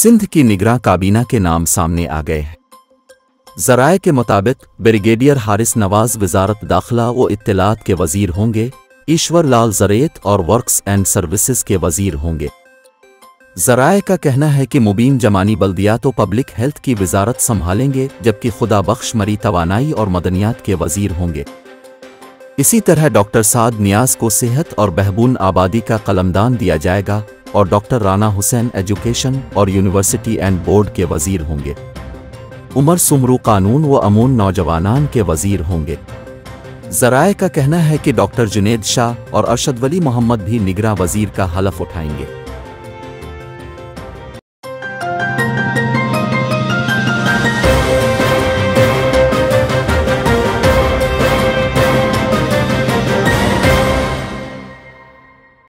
सिंध की निगरां काबीना के नाम सामने आ गए हैं। ज़राए के मुताबिक ब्रिगेडियर हारिस नवाज वजारत दाखिला व इत्तलात के वजीर होंगे, ईश्वर लाल ज़रेत और वर्क्स एंड सर्विसेज के वजीर होंगे। ज़राए का कहना है कि मुबीन जमानी बल्दियात व पब्लिक हेल्थ की वजारत संभालेंगे, जबकि खुदा बख्श मरी तवानाई और मदनियात के वजीर होंगे। इसी तरह डॉक्टर साद नियाज को सेहत और बहबून आबादी का कलमदान दिया जाएगा और डॉक्टर राना हुसैन एजुकेशन और यूनिवर्सिटी एंड बोर्ड के वजीर होंगे। उमर सुमरू कानून व अमून नौजवानान के वजीर होंगे। ज़राए का कहना है कि डॉक्टर जुनेद शाह और अरशद वली मोहम्मद भी निगरां वजीर का हलफ उठाएंगे।